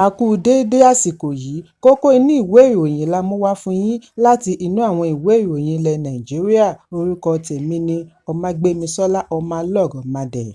A kú déédé àsìkò yìí, kókó inú ìwé ìròyìn la mú wá fún yín láti inú àwọn ìwé ìròyìn ilẹ̀ Nàìjíríà. Orúkọ tèmi ni Ọmágbémisọ́lá Ọmọlọ́rọ̀mọdẹ̀.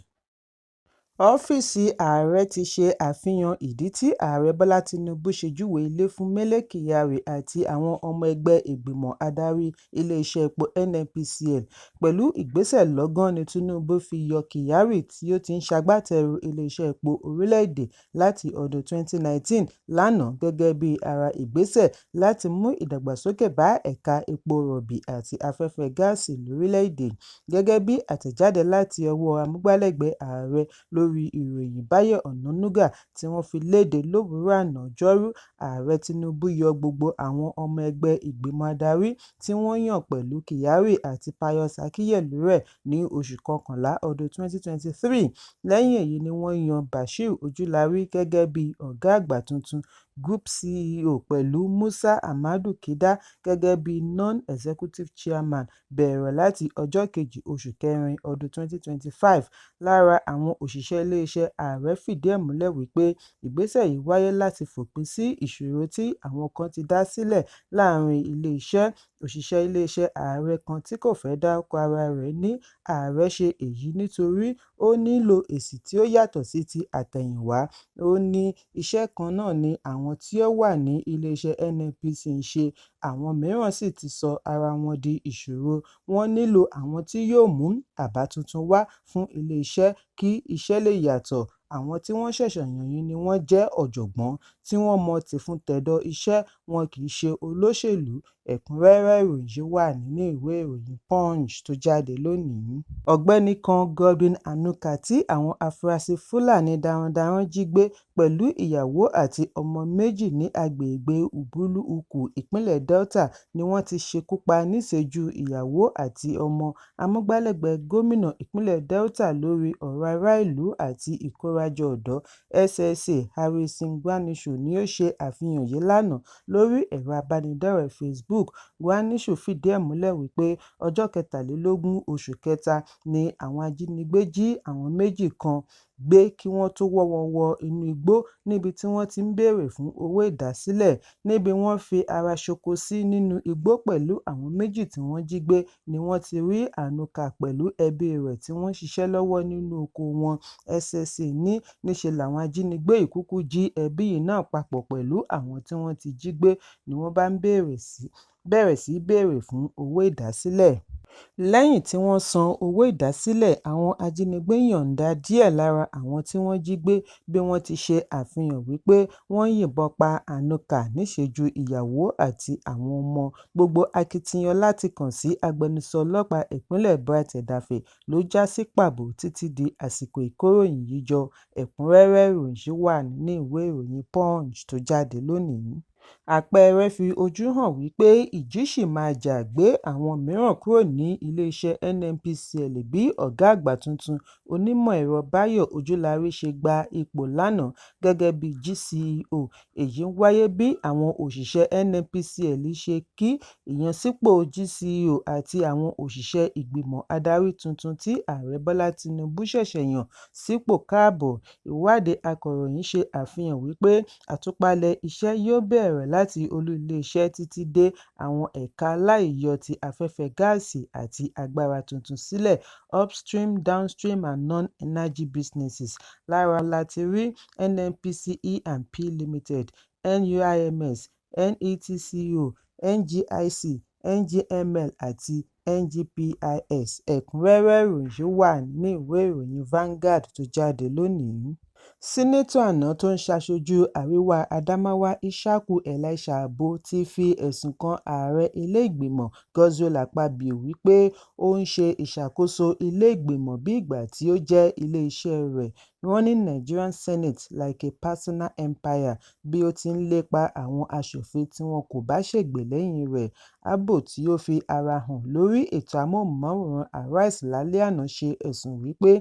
Ọ́fíìsì ààrẹ ti ṣe àfihàn ìdí tí ààrẹ Bọ́lá Tinubu ṣe júwe ilé fún Mele Kyari àti àwọn ọmọ ẹgbẹ́ ìgbìmọ̀ adarí iléeṣẹ́ epo NNPCL. Pẹ̀lú ìgbésẹ̀ lọ́gán ni Tinubu fi yọ Kyari tí ó ti ń ṣagbátẹrù iléeṣẹ́ epo orílẹ̀-èdè láti ọdún 2019 lánàá gẹ́gẹ́ bí ara ìgbésẹ̀ láti mú ìdàgbàsókè bá ẹ̀ka epo rọ̀bì àti afẹ́fẹ́ gáàsì lórílẹ̀-èdè. Gẹ́gẹ́ bí àtẹ̀jáde láti ọwọ́ amúgbálẹ́gbẹ̀ẹ́ ààrẹ lórí ìròyìn Báyọ̀ Ọ̀nànúgà tí wọ́n fi léde lówùúrọ̀ àná Ọjọ́rú, ààrẹ Tinubu yọ gbogbo àwọn ọmọ ẹgbẹ́ ìgbìmọ̀ adarí tí wọ́n yàn pẹ̀lú Kyari àti Pius Akiyelure ní oṣù kọkànlá ọdún 2023. Lẹ́yìn èyí ni wọ́n yan Bashir Ojulari gẹ́gẹ́ bí ọ̀gá àgbà tuntun Group CEO pẹ̀lú Musa Amadu Kida gẹ́gẹ́ bí Non-Executive Chairman bẹ̀rẹ̀ láti ọjọ́ kejì oṣù kẹrin ọdún 2025. Lára àwọn òṣìṣẹ́ iléeṣẹ́ ààrẹ fìdí ẹ̀ múlẹ̀ wípé ìgbésẹ̀ yìí wáyé láti fòpin sí ìṣòro tí àwọn kan ti dá sílẹ̀ láàrin ilé-iṣẹ́. Òṣìṣẹ́ iléeṣẹ́ ààrẹ kan tí kò fẹ́ dárúkọ ara rẹ̀ ní ààrẹ ṣe èyí nítorí ó nílò èsì tí ó yàtọ̀ sí ti àtẹ̀yìnwá. Ó ní iṣẹ́ kan náà ni àwọn tí ó wà ní iléeṣẹ́ NNPC ń ṣe, àwọn mìíràn sì ti sọ ara wọn di ìṣòro. Wọ́n nílò àwọn tí yóò mú àbá tuntun wá fún iléeṣẹ́ kí iṣẹ́ lè yàtọ̀. Àwọn tí wọ́n ṣẹ̀ṣẹ̀ yàn yìí ni wọ́n jẹ́ ọ̀jọ̀gbọ́n tí wọ́n mọ tìfun tẹ̀dọ̀ iṣẹ́, wọn kì í ṣe olóṣèlú. Ẹ̀kúnrẹ́rẹ́ ìròyìn yìí wà nínú ìwé ìròyìn Punch tó jáde lónìí. Ọ̀gbẹ́ni kan Godwin Anuka tí àwọn afurasí Fúlàní darandaran jí gbé pẹ̀lú ìyàwó àti ọmọ méjì ní agbègbè Ubulu-Uku, ìpínlẹ̀ Delta ni wọ́n ti ṣekú pa níṣẹ́jú ìyàwó àti ọmọ. Amúgbálẹ́gbẹ̀ẹ́ gómìnà ìpínlẹ̀ Delta lórí ọ̀rọ̀ ará ìlú àti ìkórajọ ọ̀dọ́ SSA Harrison Gwanisu ni ó ṣe àfihàn yìí lánàá lórí ẹ̀rọ abánidọ́rẹ̀ẹ́ Facebook. Gwanisu fìdí ẹ̀ múlẹ̀ wípé ọjọ́ 23 oṣù kẹta ni àwọn ajínigbé jí àwọn méjì kan gbé kí wọ́n tó wọ́ wọn wọ inú igbó níbi tí wọ́n ti ń béèrè fún owó ìdásílẹ̀. Níbi wọ́n fi ara ṣoko sí nínú igbó pẹ̀lú àwọn méjì tí wọ́n jí gbé ni wọ́n ti rí Anuka pẹ̀lú ẹbí rẹ̀ tí wọ́n ń ṣiṣẹ́ lọ́wọ́ nínú oko wọn. SSA ní níṣe làwọn ajínigbé yìí kúkú jí ẹbí yìí náà papọ̀ pẹ̀lú àwọn tí wọ́n ti jí gbé ni wọ́n bá bẹ̀rẹ̀ sí béèrè fún owó ìdásílẹ̀. Lẹ́yìn tí wọ́n san owó ìdásílẹ̀, àwọn ajínigbé yọ̀ǹda díẹ̀ lára àwọn tí wọ́n jí gbé bí wọ́n ti ṣe àfihàn wípé wọ́n yìnbọn pa Anuka níṣẹ́jú ìyàwó àti àwọn ọmọ. Gbogbo akitiyan láti kàn sí agbẹnusọ ọlọ́pàá ìpínlẹ̀ Bright Edafe ló já sí pàbó títí di àsìkò ìkóròyìn yìí jọ. Ẹ̀kúnrẹ́rẹ́ ìròyìn yìí wà nínú ìwé ìròyìn Punch tó jáde lónìí. Àpẹẹrẹ fi ojú hàn wípé ìjì ṣì máa jà gbé àwọn mìíràn kúrò ní iléeṣẹ́ NNPCL bí ọ̀gá àgbà tuntun onímọ̀ ẹ̀rọ Báyọ̀ Ojúlárí ṣe gba ipò lánàá gẹ́gẹ́ bí GCEO. Èyí ń wáyé bí àwọn òṣìṣẹ́ NNPCL ṣe kí ìyànsípò GCEO àti àwọn òṣìṣẹ́ ìgbìmọ̀ adarí tuntun tí ààrẹ Bọ́lá Tinubu ṣẹ̀ṣẹ̀ yàn sípò káàbọ̀. Ìwádìí akọ̀ròyìn ṣe àfihàn wípé àtúpalẹ̀ iṣẹ́ yóò bẹ̀rẹ̀ láti olú iléeṣẹ́ títí dé àwọn ẹ̀ka láìyọ ti afẹ́fẹ́ gáàsì àti agbára tuntun sílẹ̀ upstream, downstream and non-energy businesses. Lára láti rí NNPCE&P Limited, NUIMS, NETCO, NGIC, NGML àti NGPIS. Ẹ̀kúnrẹ́rẹ́ ìròyìn yìí wà ní ìwé ìròyìn Vanguard tó jáde lónìí. Sínátọ̀ àná tó ń ṣaṣojú àríwá Adamawa Ishaku Elisha Abo ti fi ẹ̀sùn kan ààrẹ ilé-ìgbìmọ̀ Godswill Akpabio wípé ó ń ṣe ìṣàkóso ilé-ìgbìmọ̀ bí ìgbà tí ó jẹ́ ilé-iṣẹ́ rẹ̀, running Nigerian Senate like a personal empire, bí ó ti ń lépa àwọn aṣòfin tí wọn kò bá ṣègbè lẹ́yìn rẹ̀. Abo tí ó fi ara hàn lórí ètò amóhùnmáwòrán Arise lálẹ́ àná ṣe ẹ̀sùn wípé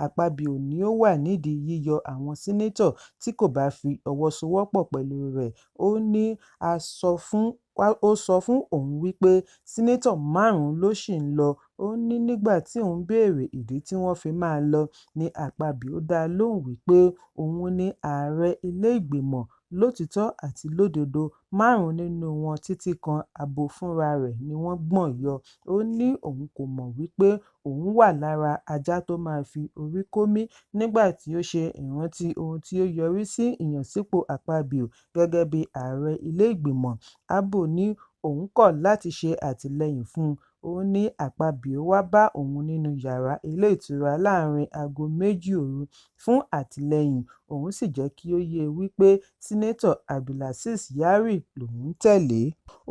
Akpabio ni ó wà nídìí yíyọ àwọn sínátọ̀ tí kò bá fi ọwọ́ sowọ́pọ̀ pẹ̀lú rẹ̀. Ó ní ó sọ fún òun wípé sínátọ̀ 5 ló ṣì ń lọ. Ó ní nígbà tí òun béèrè ìdí tí wọ́n fi máa lọ ni Akpabio dá lóhùn wípé òun ni ààrẹ ilé-ìgbìmọ̀ lótìítọ́ àti lódodo. 5 nínú wọn títí kan abo fúnra rẹ̀ ni wọ́n gbọ̀n yọ. Ó ní òun kò mọ̀ wípé òun wà lára ajá tó máa fi orí kómí nígbà tí ó ṣe ìrántí ohun tí ó yọrí sí ìyànsípò Akpabio gẹ́gẹ́ bí ààrẹ ilé-ìgbìmọ̀. Abbo ní òun kọ̀ láti ṣe àtìlẹ́yìn fún un. Ó ní Akpabio wá bá òun nínú yàrá ilé ìtura láàrin aago 2 òru fún àtìlẹ́yìn, òun sì jẹ́ kí ó yé e wípé Sínátọ̀ Abdulazeez Yari lòun tẹ̀lé.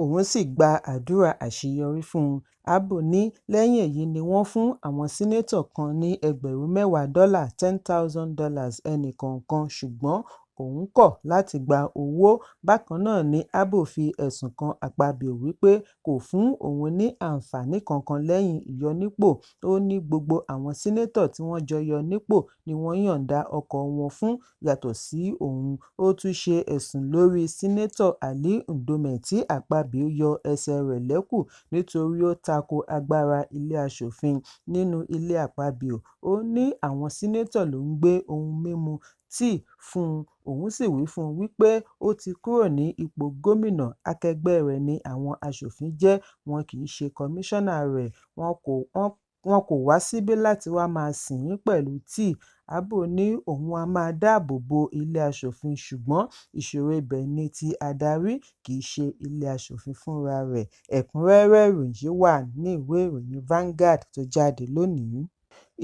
Òun sì gba àdúrà àṣeyọrí fún un. Abbo ní lẹ́yìn èyí ni wọ́n fún àwọn sínátọ̀ kan ní $10,000 $10,000 ẹnìkọ̀ọ̀kan, ṣùgbọ́n òun kọ̀ láti gba owó. Bákan náà ni Abbo fi ẹ̀sùn kan Akpabio wípé kò fún òun ní àǹfààní kankan lẹ́yìn ìyọnípò. Ó ní gbogbo àwọn sínátọ̀ tí wọ́n jọ yọ nípò ni wọ́n yọ̀ǹda ọkọ̀ wọn fún yàtọ̀ sí òun. Ó tún ṣe ẹ̀sùn lórí Sínátọ̀ Ali Ndume tí Akpabio yọ ẹsẹ̀ rẹ̀ lẹ́kù nítorí ó tako agbára ilé aṣòfin nínú ilé Akpabio. Ó ní àwọn sínátọ̀ ló ń gbé ohun mímu tíì fún un. Òun sì wí fún un wípé ó ti kúrò ní ipò gómìnà, akẹgbẹ́ rẹ̀ ni àwọn aṣòfin jẹ́, wọn kì í ṣe kọmíṣánná rẹ̀, wọn kò wá síbí láti wá máa sìn ín pẹ̀lú tíì. Abbo ní òun á máa dáàbò bo ilé aṣòfin, ṣùgbọ́n ìṣòro ibẹ̀ ni ti adarí, kì í ṣe ilé aṣòfin fúnra rẹ̀. Ẹ̀kúnrẹ́rẹ́ ìròyìn wà ní ìwé ìròyìn Vanguard tó jáde lónìí.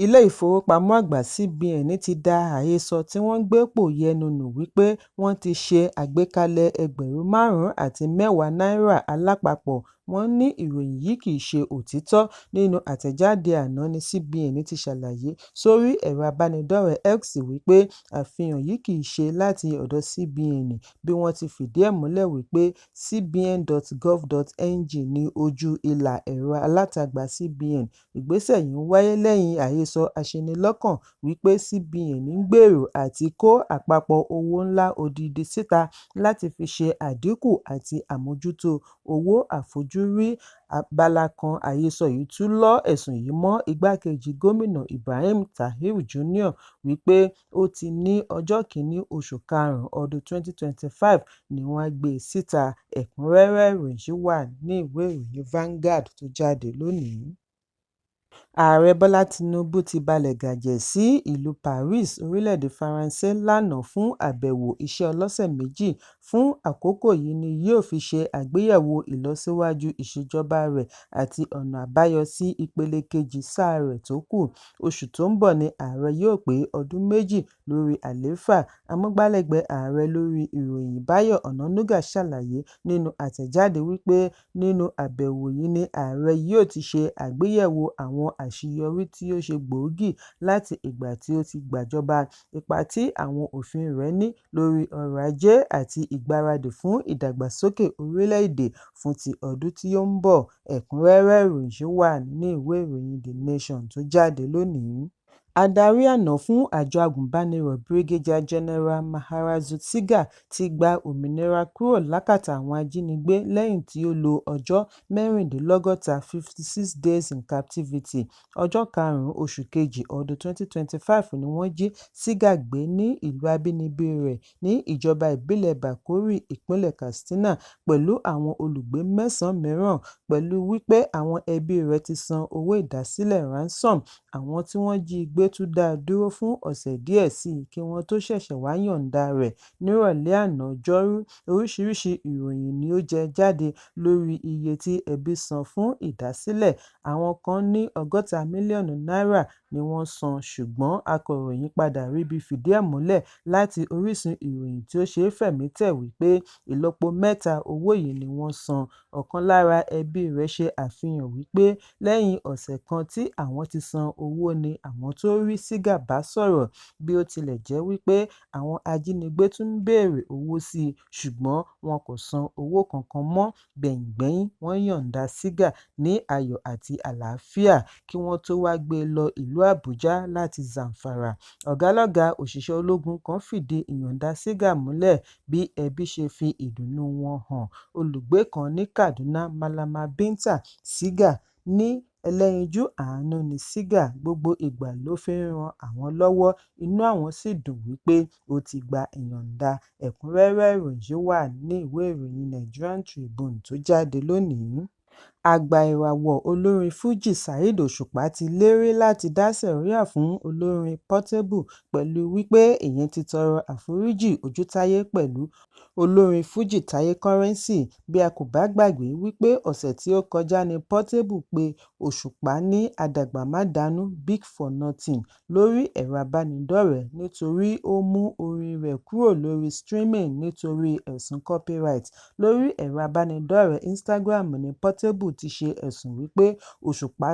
Ilé-ìfowópamọ́ àgbà CBN ti da àhesọ tí wọ́n ń gbépò yẹnu nù wípé wọ́n ti ṣe àgbékalẹ̀ $510 alápapọ̀. Wọ́n ní ìròyìn yìí kì í ṣe òtítọ́. Nínú àtẹ̀jáde àná ni CBN ti ṣàlàyé sórí ẹ̀rọ abánidọ́rẹ̀ẹ́ X wípé àfihàn yìí kì í ṣe láti ọ̀dọ̀ CBN, bí wọ́n ti fìdí ẹ̀ múlẹ̀ wípé cbn.gov.ng ní ojú ìlà ẹ̀rọ alátagbà CBN. Ìgbésẹ̀ yìí ń wáyé lẹ́yìn àhesọ aṣinilọ́kàn wípé CBN ń gbèrò àti kó àpapọ̀ owó ńlá odidi síta láti fi ṣe àdínkù àti àmójútó owó àfojúrí. Abala kan àhesọ yìí tún lọ ẹ̀sùn yìí mọ́ igbákejì gómìnà Ibrahim Tahir Jr. wípé ó ti ní ọjọ́ 1 oṣù karùn-ún ọdún 2025 ni wọ́n á gbé e síta. Ẹ̀kúnrẹ́rẹ́ ìròyìn wà ní ìwé ìròyìn Vanguard tó jáde lónìí. Ààrẹ Bọ́lá Tinubu ti balẹ̀ gàjẹ̀ sí ìlú Paris, orílẹ̀-èdè Faransé lánàá fún àbẹ̀wò iṣẹ́ ọlọ́sẹ̀ méjì. Fún àkókò yìí ni yóò fi ṣe àgbéyẹ̀wò ìlọsíwájú ìṣèjọba rẹ̀ àti ọ̀nà àbáyọ sí ìpele kejì sáà rẹ̀ tó kù. Oṣù tó ń bọ̀ ni ààrẹ yóò pé ọdún 2 lórí àlééfà. Amúgbálẹ́gbẹ̀ẹ́ ààrẹ lórí ìròyìn Báyọ̀ Ọ̀nànúgà ṣàlàyé nínú àtẹ̀jáde wípé nínú àbẹ̀wò yìí ni ààrẹ yóò ti ṣe àgbéyẹ̀wò àwọn àṣeyọrí tí ó ṣe gbòógì láti ìgbà tí ó ti gbàjọba, ipa tí àwọn òfin rẹ̀ ní lórí ọrọ̀ ajé àti ìgbáradì fún ìdàgbàsókè orílẹ̀-èdè fún ti ọdún tí ó ń bọ̀. Ẹ̀kúnrẹ́rẹ́ ìròyìn wà ní ìwé ìròyìn The Nation tó jáde lónìí. Adarí àná fún àjọ agùnbánirọ̀ Brigadier General Maharadzu Tsigah ti gba òmìnira kúrò lákàtà àwọn ajínigbé lẹ́yìn tí ó lo ọjọ́ 66 56 days in captivity. Ọjọ́ 5 oṣù kejì ọdún 2025 ni wọ́n jí Tsigah gbé ní ìlú abínibí rẹ̀ ní ìjọba ìbílẹ̀ Bakori, ìpínlẹ̀ Katsina, pẹ̀lú àwọn olùgbé 9 mìíràn, pẹ̀lú wípé àwọn ẹbí rẹ̀ ti san owó ìdásílẹ̀ ransom. Àwọn tí wọ́n jí gbé tún dá a dúró fún ọ̀sẹ̀ díẹ̀ sí i kí wọ́n tó ṣẹ̀ṣẹ̀ wá yọ̀ǹda rẹ̀ nírọ̀lẹ́ àná Ọjọ́rú. Oríṣiríṣi ìròyìn ni ó jẹ jáde lórí iye tí ẹbí san fún ìdásílẹ̀. Àwọn kan ní $60 mílíọ̀nù ni wọ́n san, ṣùgbọ́n akọ̀ròyìn padà ríbi fìdí ẹ̀ múlẹ̀ láti orísun ìròyìn tí ó ṣe é fẹ̀mí tẹ̀ wípé ìlọ́po 3 owó yìí ni wọ́n san. Ọ̀kan lára ẹbí rẹ̀ ṣe àfihàn wípé lẹ́yìn ọ̀sẹ̀ kan tí àwọn ti san owó ni àwọn tó rí Tsigah bá sọ̀rọ̀, bí ó tilẹ̀ jẹ́ wípé àwọn ajínigbé tún ń béèrè owó sí i, ṣùgbọ́n wọn kò san owó kankan mọ́. Gbẹ̀yìngbẹ́yín wọ́n yọ̀ǹda Tsigah ní ayọ̀ àti àlàáfíà kí wọ́n tó wá gbé e lọ ìlú Àbújá láti Zamfara. Ọ̀gálọ́gàá òṣìṣẹ́ ológun kan fìdí ìyọ̀ǹda Tsigah múlẹ̀ bí ẹbí ṣe fi ìdùnnú wọn hàn. Olùgbé kan ní Kaduna, Malama Binta Tsigah, ní ẹlẹ́yinjú àánú ní Siga, gbogbo ìgbà ló fi ń ran àwọn lọ́wọ́, inú àwọn sì dùn wípé ó ti gba ìyọ̀ǹda. Ẹ̀kúnrẹ́rẹ́ ìròyìn wà ní ìwé ìròyìn Nigerian Tribune tó jáde lónìí. Àgbà ìràwọ̀ olórin Fuji Saheed Òṣùpá ti lérí láti dá sẹ̀ríà fún olórin Portable pẹ̀lú wípé ìyẹn ti tọrọ àforíjì ojútáyé pẹ̀lú olórin Fuji Taye Currency. Bí a kò bá gbàgbé wípé ọ̀sẹ̀ tí ó kọjá ní Portable pé Òṣùpá ní àdàgbàmádànù Big for Nothing lórí ẹ̀rọ abánidọ́rẹ̀ẹ́ nítorí ó mú orin rẹ̀ kúrò lórí streaming nítorí ẹ̀sùn copyright. Lórí ẹ̀rọ abánidọ́rẹ̀ẹ́ Instagram ní Portable ti ṣe ẹ̀sùn wípé Òṣùpá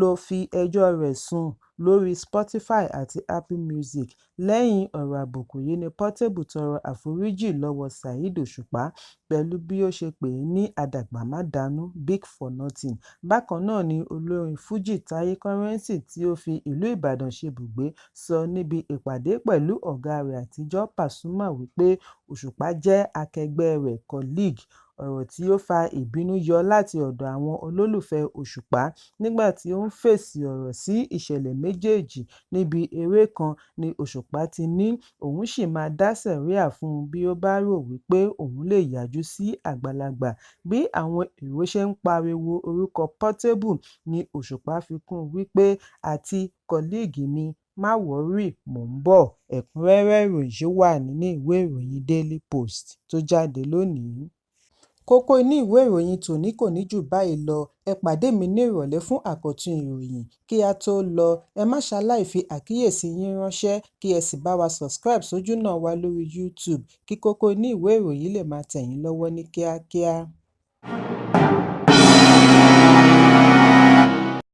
ló fi ẹjọ́ rẹ̀ sùn lórí Spotify àti Apple Music. Lẹ́yìn ọ̀rọ̀ àbùkù yìí ni Portable tọrọ àforíjì lọ́wọ́ Saheed Òṣùpá pẹ̀lú bí ó ṣe pè é ní àdàgbàmádànù Big for Nothing. Bákan náà ni olórin Fuji Taye Currency tí ó fi ìlú Ìbàdàn ṣebùgbé sọ níbi ìpàdé pẹ̀lú ọ̀gá rẹ̀ àtijọ́ Pasuma wípé Òṣùpá jẹ́ akẹgbẹ́ rẹ̀ colleague. Ọ̀rọ̀ tí ó fa ìbínú yọ láti ọ̀dọ̀ àwọn olólùfẹ́ Òṣùpá nígbà tí ó ń fèsì ọ̀rọ̀ sí ìṣẹ̀lẹ̀ méjèèjì níbi eré kan ni Òṣùpá ti ní òun ṣì máa dá sẹ̀ríà fún un bí ó bá rò wípé òun lè yájú sí àgbàlagbà. Bí àwọn èrò ṣe ń pariwo orúkọ Portable ni Òṣùpá fi kún un wípé àti colleague mi má wọ́rì mò ń bọ̀. Ẹ̀kúnrẹ́rẹ́ ìròyìn wà nínú ìwé ìròyìn Daily Post tó jáde lónìí. Kókó inú ìwé ìròyìn tòní kò ní jù báyìí lọ. Ẹ pàdé mi ní ìrọ̀lẹ́ fún àkọ́tún ìròyìn. Kí a tó lọ, ẹ má ṣaláì fi àkíyèsí yín ránṣẹ́ kí ẹ sì bá wa subscribe sójú náà wa lórí YouTube kí kókó inú ìwé ìròyìn lè máa tẹ̀ yín lọ́wọ́ ní kíákíá.